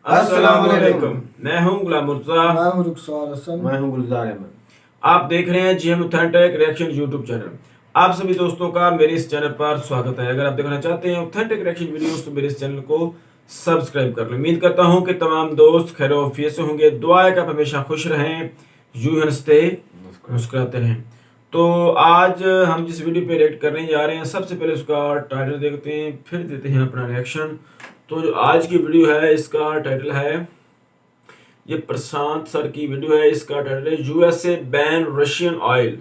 अस्सलामुअलैकुम। मैं हूं गुलाम मुर्तज़ा। मैं हूं रुखसार हसन। मैं हूं गुलजार अहमद। आप देख रहे हैं GM authentic reaction YouTube channel. आप सभी दोस्तों का मेरे इस चैनल पर स्वागत है। अगर आप देखना चाहते हैं ऑथेंटिक रिएक्शन वीडियोस तो मेरे इस चैनल को सब्सक्राइब कर लें। उम्मीद करता हूं कि तमाम दोस्त खैर आफियत से होंगे। दुआ है कि आप हमेशा खुश रहें, यूं हंसते मुस्कुराते रहें। तो आज हम जिस वीडियो पे रिएक्ट करने जा रहे हैं, सबसे पहले उसका टाइटल देखते हैं, फिर देते हैं अपना रिएक्शन। तो जो आज की वीडियो है इसका टाइटल है, ये प्रशांत सर की वीडियो है, इसका टाइटल है USA ban Russian oil,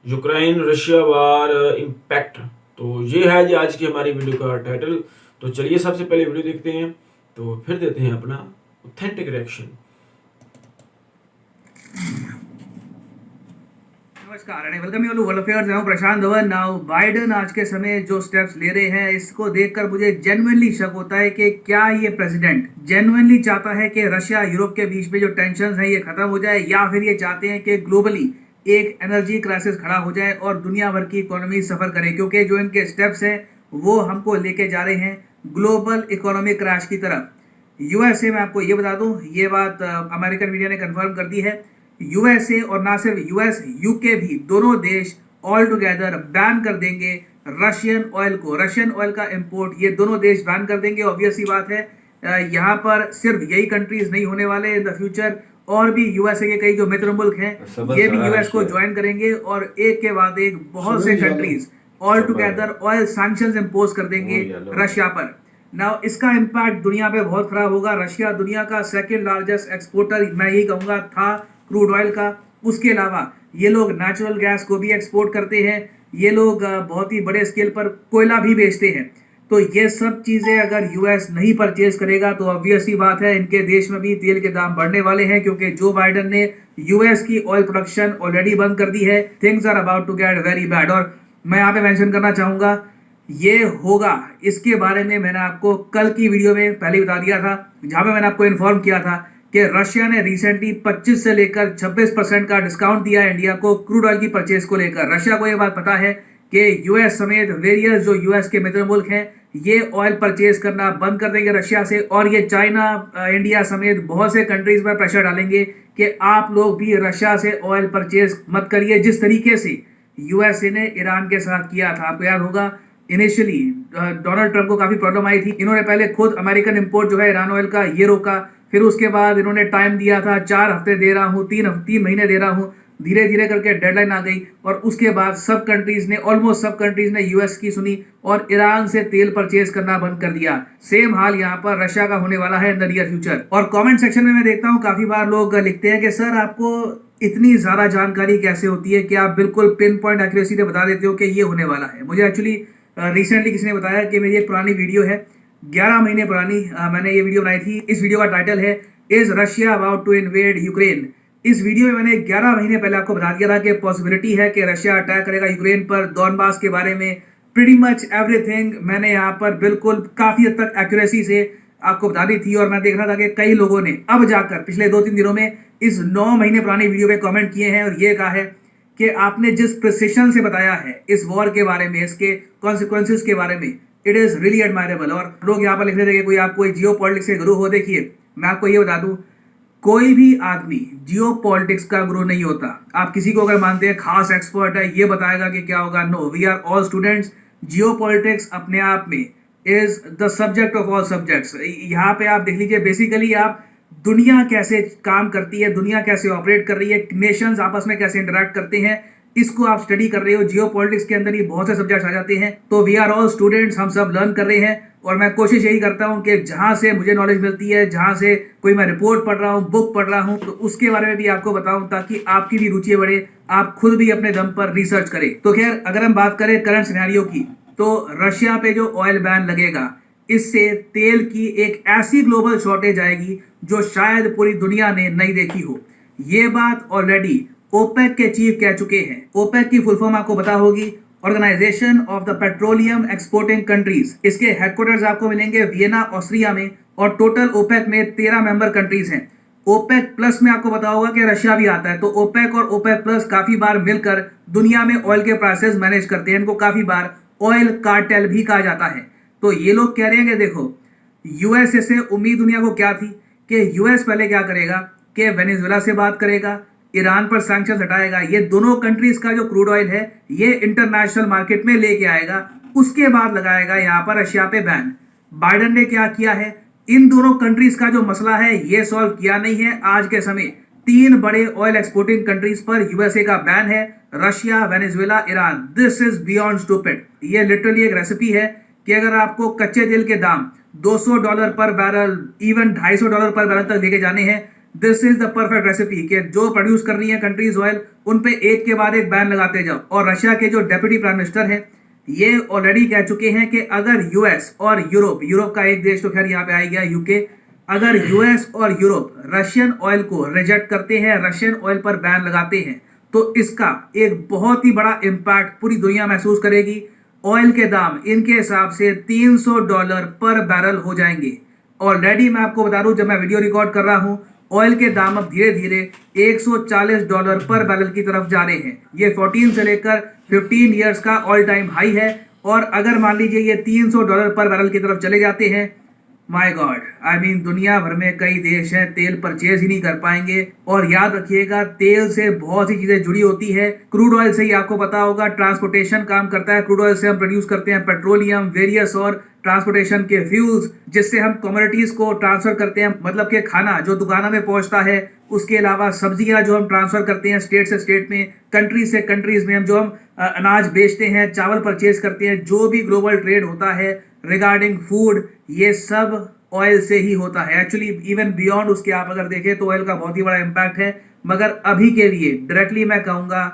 Ukraine Russia war impact. तो ये है जी आज की हमारी वीडियो का टाइटल। तो चलिए सबसे पहले वीडियो देखते हैं, तो फिर देते हैं अपना ऑथेंटिक रिएक्शन। नमस्कार and welcome you to world affairs. मैं हूं प्रशांत धवन। नाउ बाइडेन आज के समय जो स्टेप्स ले रहे हैं, इसको देखकर मुझे जेन्युइनली शक होता है कि क्या ये प्रेसिडेंट जेन्युइनली चाहता है कि रशिया यूरोप के बीच में जो टेंशन है ये खत्म हो जाए, या फिर ये चाहते हैं कि ग्लोबली एक एनर्जी क्राइसिस खड़ा हो जाए और दुनिया भर की इकोनॉमी सफर करे, क्योंकि जो इनके स्टेप्स हैं वो हमको लेके जा रहे हैं ग्लोबल इकोनॉमिक क्रैश की तरफ। यूएसए में आपको ये बता दूं, ये बात अमेरिकन मीडिया ने कंफर्म कर दी है। यूएसए और ना सिर्फ यूएस, यूके भी दोनों देश ऑल टुगेदर बैन कर देंगे रशियन ऑयल को। रशियन ऑयल का इंपोर्ट ये दोनों देश बैन कर देंगे। ऑब्वियस सी बात है, यहाँ पर सिर्फ यही कंट्रीज नहीं होने वाले, इन द फ्यूचर और भी यूएसए के कई जो मित्र मुल्क हैं ये भी यूएस को ज्वाइन करेंगे और एक के बाद एक बहुत से countries all together oil sanctions impose कर देंगे रशिया पर। नाउ इसका इम्पैक्ट दुनिया पे बहुत खराब होगा। रशिया दुनिया का सेकेंड लार्जेस्ट एक्सपोर्टर मैं यही कहूँगा था क्रूड ऑयल का। उसके अलावा ये लोग नेचुरल गैस को भी एक्सपोर्ट करते हैं, ये लोग बहुत ही बड़े स्केल पर कोयला भी बेचते हैं। तो ये सब चीज़ें अगर यूएस नहीं परचेज करेगा तो ऑब्वियस ही बात है इनके देश में भी तेल के दाम बढ़ने वाले हैं, क्योंकि जो बाइडेन ने यूएस की ऑयल प्रोडक्शन ऑलरेडी बंद कर दी है। Things are about to get very bad. और मैं यहाँ पे मेंशन करना चाहूँगा ये होगा, इसके बारे में मैंने आपको कल की वीडियो में पहले बता दिया था, जहाँ पे मैंने आपको इन्फॉर्म किया था कि रशिया ने रिसेंटली 25 से लेकर 26% का डिस्काउंट दिया है इंडिया को क्रूड ऑयल की परचेज को लेकर। रशिया को यह बात पता है कि यूएस समेत वेरियस जो यूएस के मित्र मुल्क हैं ये ऑयल परचेज करना बंद कर देंगे रशिया से, और ये चाइना, इंडिया समेत बहुत से कंट्रीज पर प्रेशर डालेंगे कि आप लोग भी रशिया से ऑयल परचेज मत करिए, जिस तरीके से यूएसए ने ईरान के साथ किया था। आपको याद होगा इनिशियली डोनाल्ड ट्रंप को काफी प्रॉब्लम आई थी। इन्होंने पहले खुद अमेरिकन इंपोर्ट जो है ईरान ऑयल का ये रोका, फिर उसके बाद इन्होंने टाइम दिया था 4 हफ्ते दे रहा हूँ, 3 महीने दे रहा हूँ, धीरे धीरे करके डेडलाइन आ गई और उसके बाद सब कंट्रीज ने, ऑलमोस्ट सब कंट्रीज ने यूएस की सुनी और ईरान से तेल परचेज करना बंद कर दिया। सेम हाल यहाँ पर रशिया का होने वाला है इन द नियर फ्यूचर। और कमेंट सेक्शन में मैं देखता हूँ काफी बार लोग लिखते हैं कि सर आपको इतनी ज्यादा जानकारी कैसे होती है कि आप बिल्कुल पिन पॉइंट एक्यूरेसी से बता देते हो कि ये होने वाला है। मुझे एक्चुअली रिसेंटली किसी ने बताया कि मेरी एक पुरानी वीडियो है, 11 महीने पुरानी, मैंने ये वीडियो बनाई थी। इस वीडियो का टाइटल है is Russia about to invade Ukraine. इस वीडियो में मैंने 11 महीने पहले आपको बता दिया था कि पॉसिबिलिटी है कि रशिया अटैक करेगा यूक्रेन पर। डॉनबास के बारे में प्रीटी मच एवरीथिंग मैंने यहाँ पर बिल्कुल काफी हद तक एक्यूरेसी से आपको बता दी थी। और मैं देख रहा था कि कई लोगों ने अब जाकर पिछले 2-3 दिनों में इस 9 महीने पुरानी वीडियो पे कमेंट किए हैं और ये कहा है कि आपने जिस प्रिसिशन से बताया है इस वॉर के बारे में, इसके कॉन्सिक्वेंसेस के बारे में, इट इज रियली एडमायरेबल। और लोग यहाँ पर लिख रहे थे कि कोई आप कोई जियो पॉलिटिक्स के गुरु हो। देखिए मैं आपको ये बता दूं, कोई भी आदमी जियो पॉलिटिक्स का गुरु नहीं होता। आप किसी को अगर मानते हैं खास एक्सपर्ट है, ये बताएगा कि क्या होगा, no, we are all students. Geopolitics अपने आप में is the subject of all subjects. यहाँ पे आप देख लीजिए, बेसिकली आप दुनिया कैसे काम करती है, दुनिया कैसे ऑपरेट कर रही है, नेशंस आपस में कैसे इंटरेक्ट करते हैं, इसको आप स्टडी कर रहे हो। जियो पॉलिटिक्स के अंदर ही बहुत से सब्जेक्ट्स आ जाते हैं। तो वी आर ऑल स्टूडेंट्स, हम सब लर्न कर रहे हैं और मैं कोशिश यही करता हूं कि जहां से मुझे नॉलेज मिलती है, जहां से कोई मैं रिपोर्ट पढ़ रहा हूं, बुक पढ़ रहा हूं, तो उसके बारे में भी आपको बताऊं ताकि आपकी भी रुचि बढ़े, आप खुद भी अपने दम पर रिसर्च करें। तो खैर अगर हम बात करें करंट सिनेरियो की, तो रशिया पे जो ऑयल बैन लगेगा, इससे तेल की एक ऐसी ग्लोबल शॉर्टेज आएगी जो शायद पूरी दुनिया ने नहीं देखी हो। ये बात ऑलरेडी ओपेक के चीफ कह चुके हैं। ओपेक की फुल फॉर्म आपको पता होगी, organisation of the petroleum exporting countries. इसके हेडक्वार्टर्स आपको मिलेंगे वियना, ऑस्ट्रिया में, और टोटल ओपेक में 13 मेंबर कंट्रीज हैं। ओपेक प्लस में आपको पता होगा कि रशिया भी आता है। तो ओपेक और ओपेक प्लस काफी बार मिलकर दुनिया में ऑयल के प्राइसेस मैनेज करते हैं। इनको काफी बार ऑयल कार्टेल भी कहा जाता है। तो ये लोग कह रहे हैं कि देखो, यूएसए से उम्मीद दुनिया को क्या थी कि यूएस पहले क्या करेगा कि वेनेजुएला से बात करेगा, ईरान पर सैंक्शन हटाएगा, ये दोनों कंट्रीज का जो क्रूड ऑयल है ये इंटरनेशनल मार्केट में लेके आएगा, उसके बाद लगाएगा यहाँ पर रशिया पे बैन। बाइडेन ने क्या किया है, इन दोनों कंट्रीज का जो मसला है ये सॉल्व किया नहीं है। आज के समय 3 बड़े ऑयल एक्सपोर्टिंग कंट्रीज पर यूएसए का बैन है, Russia, Venezuela, Iran. This is beyond stupid. ये लिटरली एक रेसिपी है कि अगर आपको कच्चे तेल के दाम $200 पर बैरल, इवन $250 पर बैरल तक लेके जाने हैं, this is the perfect recipe कि जो प्रोड्यूस कर रही है कंट्रीज ऑयल उन पे एक के बाद एक बैन लगाते जाओ। और रशिया के जो डेप्यूटी प्राइम मिनिस्टर है ये ऑलरेडी कह चुके हैं कि अगर यूएस और यूरोप का एक देश तो खैर यहाँ पे आ गया यूके, अगर यूएस और यूरोप रशियन ऑयल को रिजेक्ट करते हैं, रशियन ऑयल पर बैन लगाते हैं, तो इसका एक बहुत ही बड़ा इंपैक्ट पूरी दुनिया महसूस करेगी। ऑयल के दाम इनके हिसाब से $300 पर बैरल हो जाएंगे। ऑलरेडी मैं आपको बता दूं, जब मैं वीडियो रिकॉर्ड कर रहा हूं ऑयल के दाम अब धीरे धीरे $140 पर बैरल की तरफ जा रहे हैं। ये 14 से लेकर 15 इयर्स का ऑल टाइम हाई है। और अगर मान लीजिए ये $300 पर बैरल की तरफ चले जाते हैं, माय गॉड, आई मीन दुनिया भर में कई देश हैं तेल परचेज ही नहीं कर पाएंगे। और याद रखिएगा तेल से बहुत सी चीजें जुड़ी होती है। क्रूड ऑयल से ही आपको पता होगा ट्रांसपोर्टेशन काम करता है, क्रूड ऑयल से हम प्रोड्यूस करते हैं पेट्रोलियम, वेरियस और ट्रांसपोर्टेशन के फ्यूल्स, जिससे हम कमोडिटीज को ट्रांसफर करते हैं, मतलब कि खाना जो दुकानों में पहुंचता है, उसके अलावा सब्जियां जो हम ट्रांसफर करते हैं स्टेट से स्टेट में, कंट्री से कंट्रीज में, हम जो हम अनाज बेचते हैं, चावल परचेज करते हैं, जो भी ग्लोबल ट्रेड होता है रिगार्डिंग फूड, ये सब ऑयल से ही होता है। एक्चुअली इवन बियॉन्ड उसके आप अगर देखें तो ऑयल का बहुत ही बड़ा इंपैक्ट है। मगर अभी के लिए डायरेक्टली मैं कहूंगा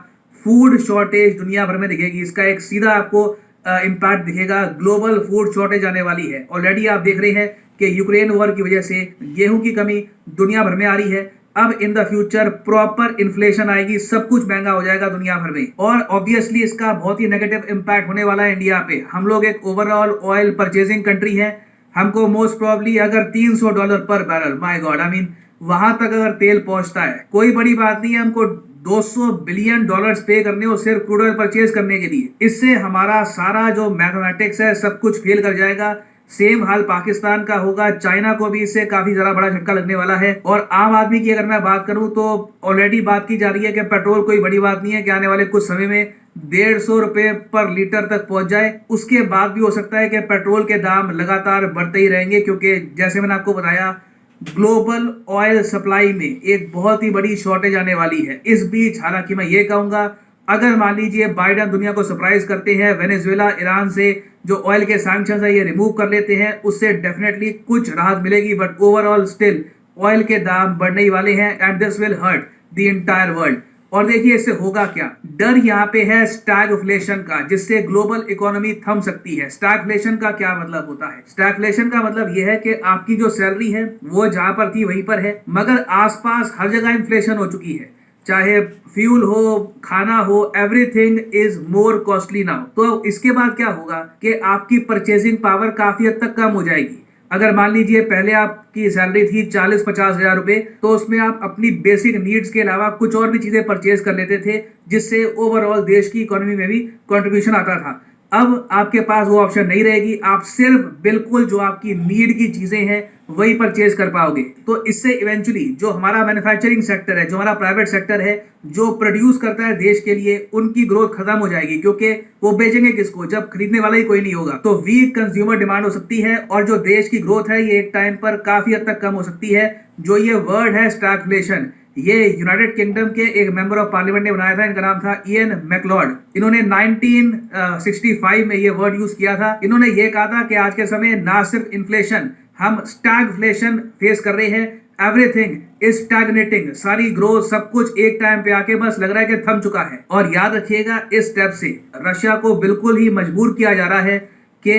फूड शॉर्टेज दुनिया भर में दिखेगी, इसका एक सीधा आपको इंपैक्ट दिखेगा। ग्लोबल फूड शॉर्टेज आने वाली है। ऑलरेडी आप देख रहे हैं कि यूक्रेन वॉर की वजह से गेहूं की कमी दुनिया भर में आ रही है। अब in the future proper inflation आएगी, सब कुछ महंगा हो जाएगा दुनिया भर में। और ऑब्वियसली इसका बहुत ही नेगेटिव इंपैक्ट होने वाला है इंडिया पे। हम लोग एक ओवरऑल ऑयल परचेजिंग कंट्री है, हमको मोस्ट प्रॉब्ली अगर $300 पर barrel, my God, I mean वहां तक अगर तेल पहुंचता है, कोई बड़ी बात नहीं है हमको $200 बिलियन पे करने हो सिर्फ क्रूड ऑयल परचेज करने के लिए। इससे हमारा सारा जो मैथमेटिक्स है सब कुछ फेल कर जाएगा। सेम हाल पाकिस्तान का होगा, चाइना को भी इससे काफी ज्यादा बड़ा झटका लगने वाला है। और आम आदमी की अगर मैं बात करूं तो ऑलरेडी बात की जा रही है कि पेट्रोल कोई बड़ी बात नहीं है कि आने वाले कुछ समय में $150 पर लीटर तक पहुंच जाए। उसके बाद भी हो सकता है कि पेट्रोल के दाम लगातार बढ़ते ही रहेंगे, क्योंकि जैसे मैंने आपको बताया ग्लोबल ऑयल सप्लाई में एक बहुत ही बड़ी शॉर्टेज आने वाली है। इस बीच हालांकि मैं ये कहूंगा अगर मान लीजिए बाइडेन दुनिया को सरप्राइज करते हैं, वेनेजुएला, ईरान से जो ऑयल के सैंक्शंस है ये रिमूव कर लेते हैं, उससे डेफिनेटली कुछ राहत मिलेगी। बट ओवरऑल स्टिल ऑयल के दाम बढ़ने ही वाले हैं and this will hurt the entire world. और देखिए इससे होगा क्या, डर यहाँ पे है स्टैगफ्लेशन का, जिससे ग्लोबल इकोनॉमी थम सकती है। स्टैगफ्लेशन का क्या मतलब होता है? स्टैगफ्लेशन का मतलब यह है कि आपकी जो सैलरी है वो जहां पर थी वहीं पर है, मगर आसपास हर जगह इन्फ्लेशन हो चुकी है, चाहे फ्यूल हो, खाना हो, everything is more costly now. तो इसके बाद क्या होगा कि आपकी परचेजिंग पावर काफी हद तक कम हो जाएगी। अगर मान लीजिए पहले आपकी सैलरी थी 40-50 हजार रुपए, तो उसमें आप अपनी बेसिक नीड्स के अलावा कुछ और भी चीजें परचेज कर लेते थे, जिससे ओवरऑल देश की इकोनॉमी में भी कंट्रीब्यूशन आता था। अब आपके पास वो ऑप्शन नहीं रहेगी, आप सिर्फ बिल्कुल जो आपकी नीड की चीजें हैं वही परचेज कर पाओगे। तो इससे इवेंचुअली जो हमारा मैन्युफैक्चरिंग सेक्टर है, जो हमारा प्राइवेट सेक्टर है, जो प्रोड्यूस करता है देश के लिए, उनकी ग्रोथ खत्म हो जाएगी, क्योंकि वो बेचेंगे किसको जब खरीदने वाला ही कोई नहीं होगा। तो वीक कंज्यूमर डिमांड हो सकती है और जो देश की ग्रोथ है ये एक टाइम पर काफी हद तक कम हो सकती है। जो ये वर्ड है स्टैगफ्लेशन, ये यूनाइटेड किंगडम के एक मेंबर ऑफ पार्लियामेंट ने बनाया था, इनका नाम था इयन मैकलॉर्ड। इन्होंने 1965 में ये वर्ड यूज किया था। इन्होंने ये कहा था कि आज के समय ना सिर्फ इन्फ्लेशन, हम स्टैगफ्लेशन फेस कर रहे हैं, एवरीथिंग इज स्टैग्नेटिंग, सारी ग्रोथ सब कुछ एक टाइम पे आके बस लग रहा है कि थम चुका है। और याद रखिएगा इस स्टेप से रशिया को बिल्कुल ही मजबूर किया जा रहा है कि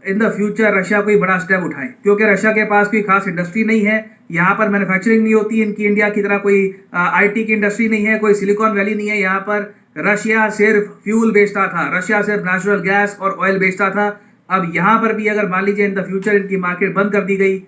इन द फ्यूचर रशिया कोई बड़ा स्टेप उठाए, क्योंकि रशिया के पास कोई खास इंडस्ट्री नहीं है, यहाँ पर मैन्युफैक्चरिंग नहीं होती इनकी, इंडिया की तरह कोई आईटी की इंडस्ट्री नहीं है, कोई सिलिकॉन वैली नहीं है। यहाँ पर रशिया सिर्फ फ्यूल बेचता था, रशिया सिर्फ नेचुरल गैस और ऑयल बेचता था। अब यहाँ पर भी अगर मान लीजिए इन द फ्यूचर इनकी मार्केट बंद कर दी गई,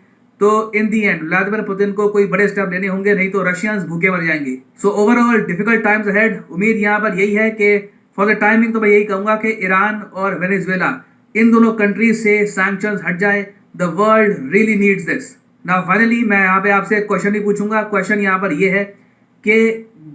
तो इन दी एंड व्लादिमीर पुतिन को कोई बड़े स्टेप लेने होंगे, नहीं तो रशियंस भूखे मर जाएंगे। So overall difficult times ahead. उम्मीद यहाँ पर यही है कि फॉर द टाइमिंग तो मैं यही कहूंगा कि ईरान और वेनेजुएला इन दोनों कंट्रीज से सैंक्शंस हट जाए the world really needs this. Now finally मैं यहाँ पे आपसे एक क्वेश्चन भी पूछूंगा। क्वेश्चन यहाँ पर ये है कि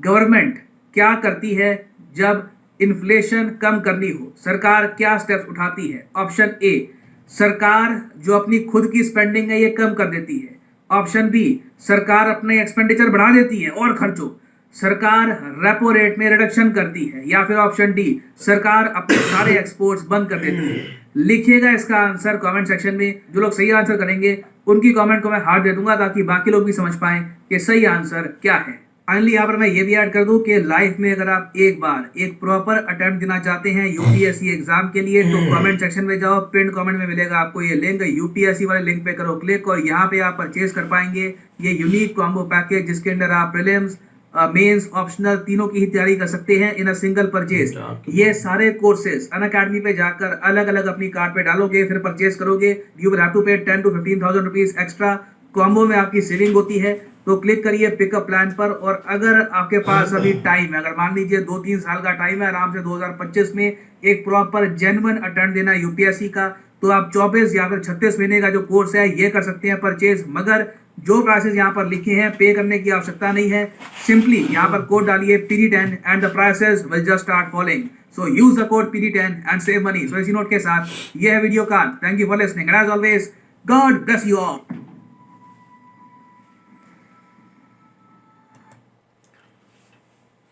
गवर्नमेंट क्या करती है जब इन्फ्लेशन कम करनी हो, सरकार क्या स्टेप्स उठाती है? ऑप्शन ए, सरकार जो अपनी खुद की स्पेंडिंग है ये कम कर देती है। ऑप्शन बी, सरकार अपने एक्सपेंडिचर बढ़ा देती है और खर्चों, सरकार रेपो रेट में रिडक्शन करती है। या फिर ऑप्शन डी, सरकार अपने सारे एक्सपोर्ट्स बंद कर देती है। लिखिएगा इसका आंसर कमेंट सेक्शन में। जो लोग सही आंसर करेंगे उनकी कमेंट को मैं हार्ट दे दूंगा ताकि बाकी लोग भी समझ पाएं कि सही आंसर क्या है। फाइनली यहाँ पर मैं ये भी ऐड कर दूं कि लाइफ में अगर आप एक बार एक प्रॉपर अटेम्प्ट देना चाहते हैं यूपीएससी एग्जाम के लिए तो कमेंट सेक्शन में जाओ, पिन कमेंट में मिलेगा आपको ये लिंक, यूपीएससी वाले लिंक पे करो क्लिक और यहाँ पे आप परचेज कर पाएंगे ये यूनिक कॉम्बो पैकेज जिसके अंदर आप प्रीलिम्स, मेंस, ऑप्शनल तीनों की ही तैयारी कर सकते हैं इन अ सिंगल परचेज। ये सारे कोर्सेज अनअकैडमी पे जाकर अलग अलग अपनी कार्ड पे डालोगे, फिर परचेज करोगे, यू विल हैव टू पे 10 to 15,000 रुपीज एक्स्ट्रा। कॉम्बो में आपकी सेविंग होती है। तो क्लिक करिए पिकअप प्लान पर। और अगर आपके पास अभी टाइम है, अगर मान लीजिए 2-3 साल का टाइम है, आराम से 2025 में एक प्रॉपर जेन्युइन अटेम्प्ट देना यूपीएससी का, तो आप 24 या फिर 36 महीने का जो कोर्स है ये कर सकते हैं परचेज। मगर जो प्राइसेस यहाँ पर लिखे हैं पे करने की आवश्यकता नहीं है। सिंपली यहाँ पर कोड डालिए PD10 and the prices will just start following. So use the code PD10 and save money. So इसी नोट के साथ ये है वीडियो का। Thank you for listening and as always God bless you all.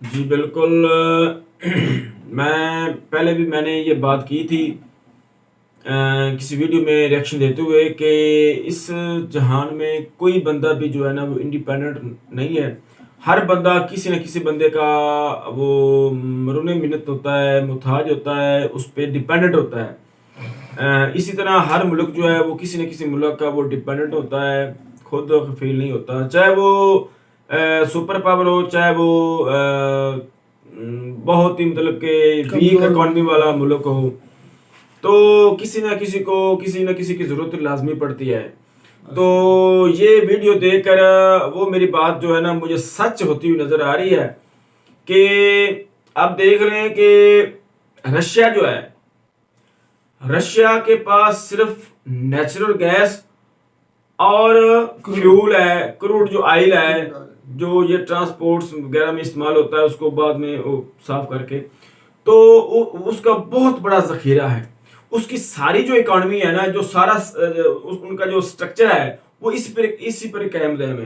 जी बिल्कुल। मैंने ये बात की थी किसी वीडियो में रिएक्शन देते हुए कि इस जहान में कोई बंदा भी जो है ना वो इंडिपेंडेंट नहीं है। हर बंदा किसी न किसी बंदे का वो मरून मिन्नत होता है, मुहताज होता है, उस पर डिपेंडेंट होता है। इसी तरह हर मुल्क जो है वो किसी न किसी मुल्क का वो डिपेंडेंट होता है, खुद फील नहीं होता। चाहे वो सुपर पावर हो, चाहे वो बहुत ही मतलब के वीक इकोनॉमी वाला मुल्क हो, तो किसी न किसी की जरूरत लाजमी पड़ती है। तो ये वीडियो देखकर वो मेरी बात जो है ना मुझे सच होती हुई नजर आ रही है कि आप देख लें कि रशिया जो है, रशिया के पास सिर्फ नेचुरल गैस और फ्यूल है, क्रूड जो ऑयल है, जो ये ट्रांसपोर्ट्स वगैरह में इस्तेमाल होता है, उसको बाद में वो साफ करके, तो उसका बहुत बड़ा जखीरा है। उसकी सारी जो इकोनॉमी है ना, जो सारा उनका जो स्ट्रक्चर है वो इसी पर कायम दायम है।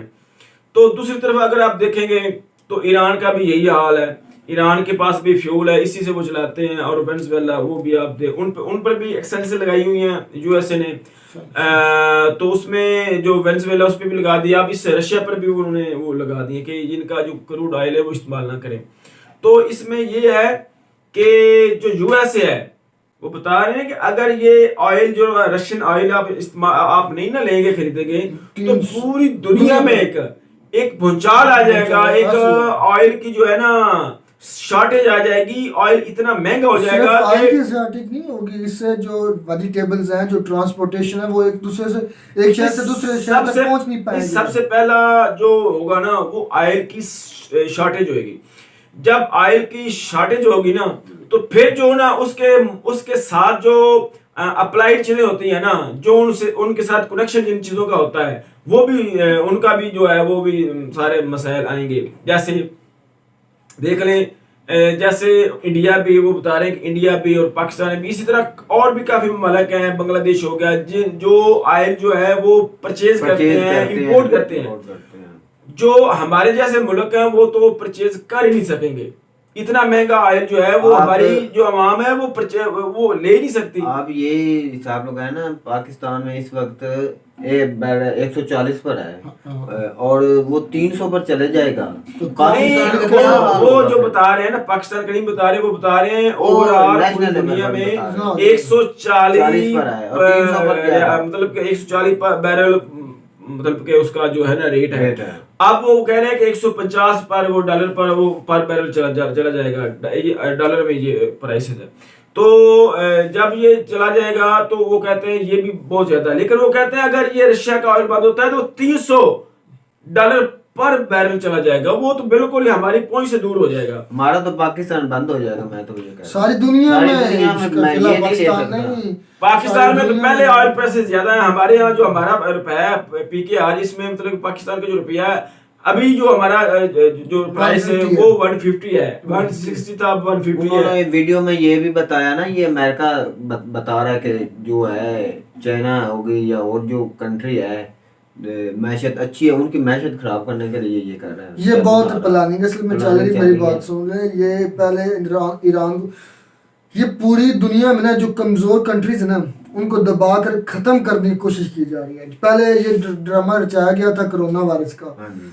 तो दूसरी तरफ अगर आप देखेंगे तो ईरान का भी यही हाल है। ईरान के पास भी फ्यूल है, इसी से वो चलाते हैं। और वेनेजुएला वो भी आप देख, उन पर भी एक्सेंस लगाई हुई हैं यूएसए ने। तो उसमें जो वेनेजुएला उस पर भी लगा दिया। अब इस रशिया पर भी उन्होंने वो लगा दिए कि इनका जो क्रूड ऑयल है वो इस्तेमाल ना करें। तो इसमें ये है कि जो यूएसए है वो बता रहे हैं कि अगर ये ऑयल जो रशियन ऑयल आप नहीं ना लेंगे, खरीदेंगे, तो पूरी दुनिया में एक भूचाल आ जाएगा। एक ऑयल की जो है ना शॉर्टेज आ जाएगी। ऑयल इतना महंगा हो जाएगा कि ऑयल की शॉर्टेज नहीं होगी, इससे जो वेजिटेबल्स हैं, जो ट्रांसपोर्टेशन है, वो एक दूसरे से, एक शहर से दूसरे शहर तक पहुंच नहीं पाएंगे। सबसे पहला जो होगा ना वो ऑयल की शॉर्टेज होगी। जब ऑयल की शॉर्टेज होगी ना तो फिर जो ना उसके साथ जो अप्लाइड चीजें होती है ना, जो उनके साथ कनेक्शन जिन चीजों का होता है, वो भी उनका भी जो है वो भी सारे मसाइल आएंगे। जैसे देख लें, जैसे इंडिया भी, वो बता रहे हैं कि इंडिया भी और पाकिस्तान भी, इसी तरह और भी काफी ममालिक हैं, बांग्लादेश हो गया, जो ऑयल जो है वो परचेज करते हैं, इंपोर्ट करते हैं। जो हमारे जैसे मुल्क हैं वो तो परचेज कर ही नहीं सकेंगे। इतना महंगा ऑयल जो है वो हमारी जो अवाम है वो ले नहीं सकती। आप ये हिसाब लगाए ना, पाकिस्तान में इस वक्त 140 पर है और वो 300 पर चले जाएगा। तो वो जो बता रहे हैं ना, पाकिस्तान का नहीं बता रहे, वो बता रहे हैं ओवरऑल पूरी दुनिया में 140 पर है और 300 पर, मतलब 140 बैरल, मतलब कि उसका जो है ना रेट है। अब वो कह रहे हैं कि 150 पर वो डॉलर पर वो पर बैरल चला जाएगा। डॉलर में ये प्राइसेस है। तो जब ये चला जाएगा तो वो कहते हैं ये भी बहुत ज्यादा है। लेकिन वो कहते हैं अगर ये रशिया का ऑयल बंद होता है तो $300 पर बैरल चला जाएगा, वो तो बिल्कुल ही हमारी पहुंच से दूर हो जाएगा। हमारा तो पाकिस्तान बंद हो जाएगा, मैं तो ये कह रहा हूं। सारी दुनिया सारी में दुनिया में इसका मैं खिलाफ ये नहीं ले पाकिस्तान सकता। नहीं, पाकिस्तान में सारी तो दुनिया पहले में- ऑयल प्राइसेस ज्यादा है, हमारे यहाँ जो हमारा रुपया है पीके आज, इसमें मतलब पाकिस्तान का जो रुपया है अभी जो हमारा जो प्राइस है 150 वो 150 है, 160 था, अब 150 है। उन्होंने वीडियो में ये भी बताया ना, ये अमेरिका बता रहा है कि जो है चाइना हो गई या और जो कंट्री है मैशत अच्छी है, उनकी मैशत खराब करने के लिए ये कर रहा है। ये बहुत प्लानिंग असल में चल रही। मेरी बात है। सुन रहे, ये पहले ईरान को, ये पूरी दुनिया में ना जो कमजोर कंट्रीज है ना उनको दबा कर खत्म करने की कोशिश की जा रही है। पहले ये ड्रामा रचाया गया था कोरोना वायरस का। हाँ जी।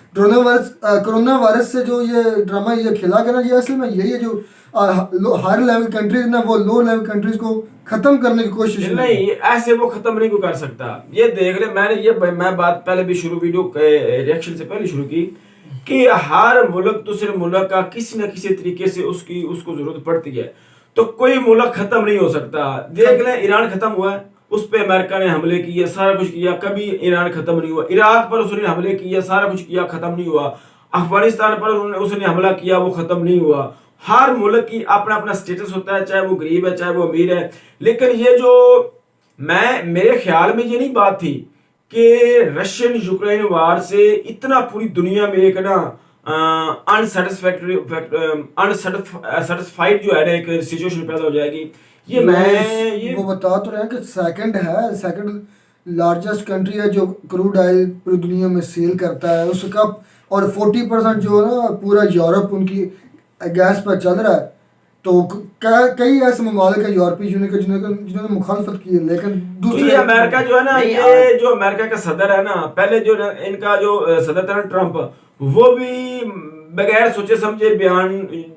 कोरोना वायरस से जो ये ड्रामा ये खेला गया ना, ये असल में यही है जो हायर लेवल कंट्रीज ना वो लो लेवल कंट्रीज को खत्म करने की कोशिश नहीं, ऐसे वो खत्म नहीं कर सकता। ये देख ले, मैं बात पहले भी शुरू वीडियो रिएक्शन से पहले शुरू की कि हर मुल्क दूसरे मुल्क का किसी न किसी तरीके से उसको जरूरत पड़ती है, तो कोई मुल्क खत्म नहीं हो सकता। देख ले, ईरान खत्म हुआ है, उस पे अमेरिका ने हमले किए, सारा कुछ किया, कभी ईरान खत्म नहीं हुआ। इराक पर उसने हमले किए, सारा कुछ किया, खत्म नहीं हुआ। अफगानिस्तान पर उसने हमला किया, वो खत्म नहीं हुआ। हर मुल्क की अपना अपना स्टेटस होता है, चाहे वो गरीब है चाहे वो अमीर है। लेकिन ये जो मेरे ख्याल में ये नहीं बात थी कि रशियन यूक्रेन वार से इतना पूरी दुनिया में एक ना अनसेटिस्फाइड जो है ना एक सिचुएशन पैदा हो जाएगी। वो बता तो रहे हैं कि सेकंड लार्जेस्ट कंट्री है जो क्रूड ऑयल पूरी दुनिया में सेल करता है उसका, और 40% जो है ना पूरा यूरोप उनकी गैस पर चल रहा है। तो कई ऐसे ममालिक है यूरोपीय यूनियन के जिन्होंने मुखालफत की है, लेकिन तो ये अमेरिका जो है ना, ये जो अमेरिका का सदर है ना, पहले जो इनका जो सदर था ना ट्रम्प, वो भी बगैर सोचे समझे बयान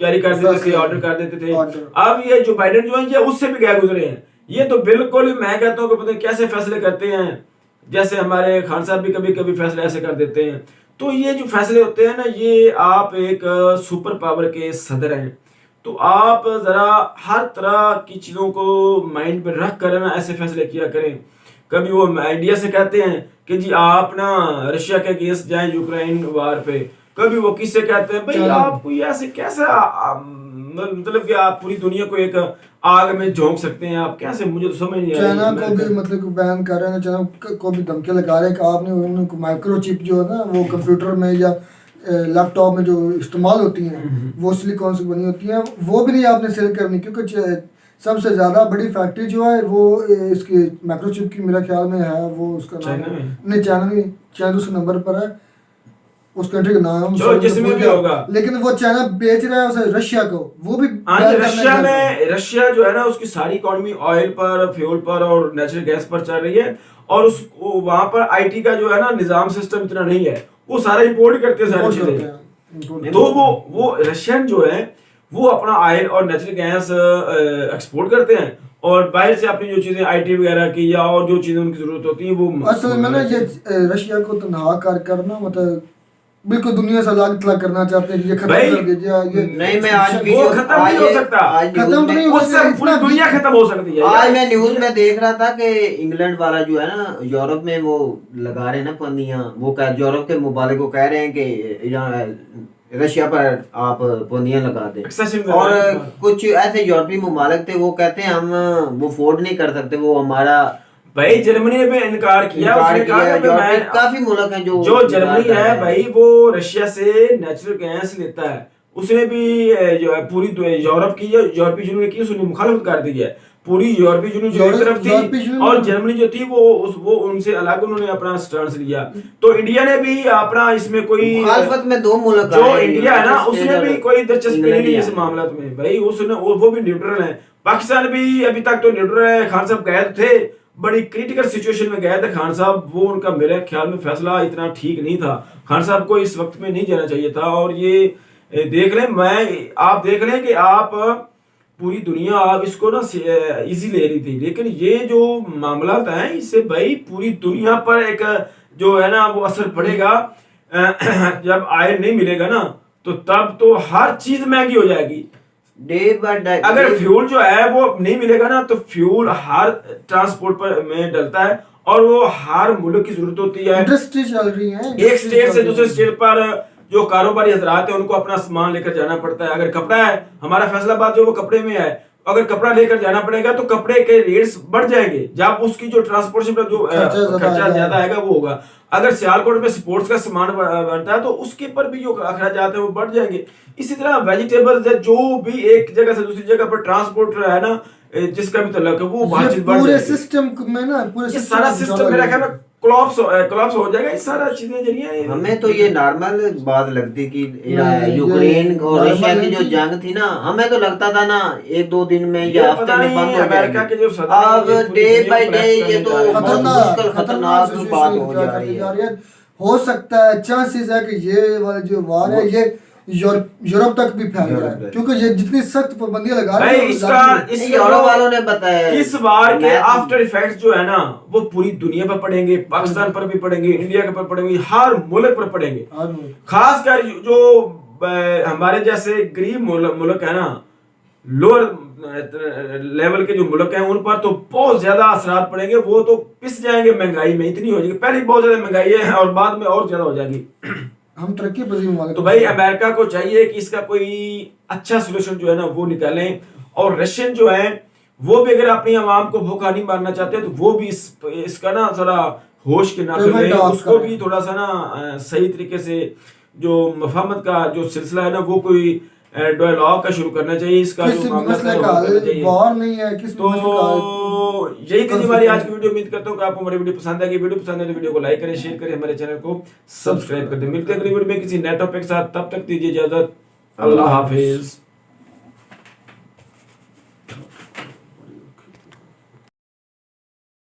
जारी कर देते थे, ऑर्डर कर देते थे। अब ये जो बाइडेन जो है ये उससे भी गैर गुजरे हैं। ये तो बिल्कुल ही, मैं कहता हूँ कि पता नहीं कैसे फैसले करते हैं, जैसे हमारे खान साहब भी कभी कभी फैसले ऐसे कर देते हैं। तो ये जो फैसले होते हैं ना, ये आप एक सुपर पावर के सदर हैं, तो आप जरा हर तरह की चीजों को माइंड में रख कर ना ऐसे फैसले किया करें। कभी वो इंडिया से कहते हैं कि जी आप ना रशिया के अगेंस्ट जाएं यूक्रेन वार पे, कभी वो किससे कहते हैं भाई आपको ये ऐसे कैसा मतलब कि आप पूरी दुनिया को एक आग में झोंक सकते हैं, आप कैसे, मुझे तो समझ नहीं आ रही। चाइना को भी मतलब बैन कर रहे हैं, चाइना को भी धमकी लगा रहे हैं कि आपने उनको माइक्रोचिप जो है ना वो कंप्यूटर में या लैपटॉप में जो इस्तेमाल होती हैं वो सिलिकॉन से बनी होती हैं, वो भी नहीं आपने सेल करनी, क्योंकि सबसे ज़्यादा बड़ी फैक्ट्री जो है वो इसकी माइक्रोचिप की मेरा ख्याल में है, वो उसका नाम है नहीं, चाइना दूसरे नंबर पर है, उस कंट्री का नाम जिसमें भी होगा, लेकिन वो चाइना बेच रहा है उसे रशिया को, वो भी रशिया जो है ना उसकी सारी इकोनॉमी ऑयल पर, फ्यूल पर और नेचुरल गैस पर चल रही है, और उस वहां पर आईटी का जो है ना निजाम सिस्टम इतना नहीं है, वो सारा इंपोर्ट करते हैं सारी चीजें। तो वो रशियन जो है वो अपना ऑयल और नेचुरल गैस एक्सपोर्ट करते हैं, और बाहर से अपनी जो चीजें आईटी वगैरह की या और जो चीजें उनकी जरूरत होती है वो असल में ना ये रशिया को तनहा करना मतलब बिल्कुल दुनिया से अलग करना चाहते हैं, ये खत्म कर दीजिए। ये नहीं, मैं आज भी वो खत्म नहीं हो सकता, खत्म नहीं हो सकता, पूरी दुनिया खत्म हो सकती है। आज मैं न्यूज में देख रहा था कि इंग्लैंड वाला जो है ना यूरोप में वो लगा रहे हैं ना पाबंदियां, वो यूरोप के मुमालिक को कह रहे हैं कि रशिया पर आप पाबंदियां लगा दें, और कुछ ऐसे यूरोपीय मुमालिक थे वो कहते हैं हम वो अफोर्ड नहीं कर सकते, वो हमारा भाई जर्मनी ने भी इनकार किया, उसने कहा कि मैं काफी मुल्क हैं जो जर्मनी है भाई वो रशिया से नेचुरल गैस लेता है, उसने भी जो है पूरी यूरोप की यूरोपीय यूनियन की उसने मुखालफत कर दी है। पूरी यूरोपीय यूनियन जो एक तरफ थी और जर्मनी जो थी वो उनसे अलग उन्होंने अपना स्टैंड लिया। तो इंडिया ने भी अपना इसमें कोई मुखालफत में दो मुल्क जो इंडिया है ना उसने भी कोई दिलचस्पी नहीं इस मामला में भाई, उसने वो भी न्यूट्रल है। पाकिस्तान भी अभी तक तो न्यूट्रल है। खान साहब गए थे, बड़ी क्रिटिकल सिचुएशन में गए थे खान साहब, वो उनका मेरे ख्याल में फैसला इतना ठीक नहीं था, खान साहब को इस वक्त में नहीं जाना चाहिए था। और ये देख लें, आप देख लें कि आप पूरी दुनिया आप इसको ना इजी ले रही थी, लेकिन ये जो मामला है इससे भाई पूरी दुनिया पर एक जो है ना वो असर पड़ेगा। जब आयल नहीं मिलेगा ना तो तब तो हर चीज महंगी हो जाएगी। डे बाय डे अगर फ्यूल जो है वो नहीं मिलेगा ना, तो फ्यूल हर ट्रांसपोर्ट पर में डलता है और वो हर मुल्क की जरूरत होती है। इंडस्ट्री चल रही है, एक स्टेट से दूसरे स्टेट पर जो कारोबारी हजरात है उनको अपना सामान लेकर जाना पड़ता है। अगर कपड़ा है, हमारा फैसलाबाद जो वो कपड़े में है, अगर कपड़ा लेकर जाना पड़ेगा तो कपड़े के रेट्स बढ़ जाएंगे, जब उसकी जो ट्रांसपोर्टेशन का जो खर्चा ज्यादा आएगा वो होगा। अगर सियालकोट में स्पोर्ट्स का सामान बनता है तो उसके पर भी जो अखराजात है वो बढ़ जाएंगे। इसी तरह वेजिटेबल्स है, जो भी एक जगह से दूसरी जगह पर ट्रांसपोर्ट है ना, जिसका भी तल्लुक है वो बातचीत बढ़ पूरे जाएगी। सिस्टम में ना, पूरे ये सारा सिस्टम मेरा ख्याल में कोलैप्स हो जाएगा। ये सारा चीजें जरिए हमें तो ये नॉर्मल बात लगती कि नहीं, यूक्रेन और normal रशिया की नहीं जो थी। जंग थी ना, हमें तो लगता था ना 1-2 दिन में ये या पता हफ्ते में नहीं बंद हो अमेरिका के जाएगी। जो सदर हैं, अब ये पूरी डे दुनिया बाय को डे collapse ये तो करने जा रहे हैं। बहुत मुश्किल खतरनाक बात हो जा रही है। हो सकता है, चांसेस है कि ये वाला जो वार है ये यूरोप तक भी फैल यूरोप जाए, तक। क्योंकि ये जितनी सख्त पाबंदियां लगा रहे भाई हैं इसका यूरोप वालों ने बताया इस वार के मैं- आफ्टर इफेक्ट्स जो है ना वो पूरी दुनिया पर पड़ेंगे, पाकिस्तान पर भी पड़ेंगे, इंडिया के पर पड़ेंगे, हर मुल्क पर पड़ेंगे। खासकर जो हमारे जैसे गरीब मुल्क है ना, लोअर लेवल के जो मुल्क हैं उन पर तो बहुत ज्यादा असरात पड़ेंगे। वो तो पिस जाएंगे महंगाई में, इतनी हो जाएगी। पहले ही बहुत ज्यादा महंगाई है और बाद में और ज्यादा हो जाएगी। हम तरक्की पजीर ममालिक। तो भाई अमेरिका को चाहिए कि इसका कोई अच्छा सोल्यूशन जो है ना वो निकालें, और रशियन जो है वो भी अगर अपनी आवाम को भूखा नहीं मारना चाहते तो वो भी इसका ना थोड़ा होश के नाते में उसको भी थोड़ा सा ना सही तरीके से जो मफाहमत का जो सिलसिला है ना वो कोई डायलॉग का शुरू करना चाहिए। इसका किस जो मामला मसले है का वो करना चाहिए। वार नहीं है, किस तो मसले का यही थी हमारी आज की वीडियो। उम्मीद करता हूँ कि आपको हमारी वीडियो पसंद आएगी। वीडियो पसंद है तो वीडियो को लाइक करें, शेयर करें, हमारे चैनल को सब्सक्राइब कर दें। मिलते हैं अगली वीडियो में किसी नए टॉपिक के साथ। तब तक दीजिए इजाजत। अल्लाह हाफिज।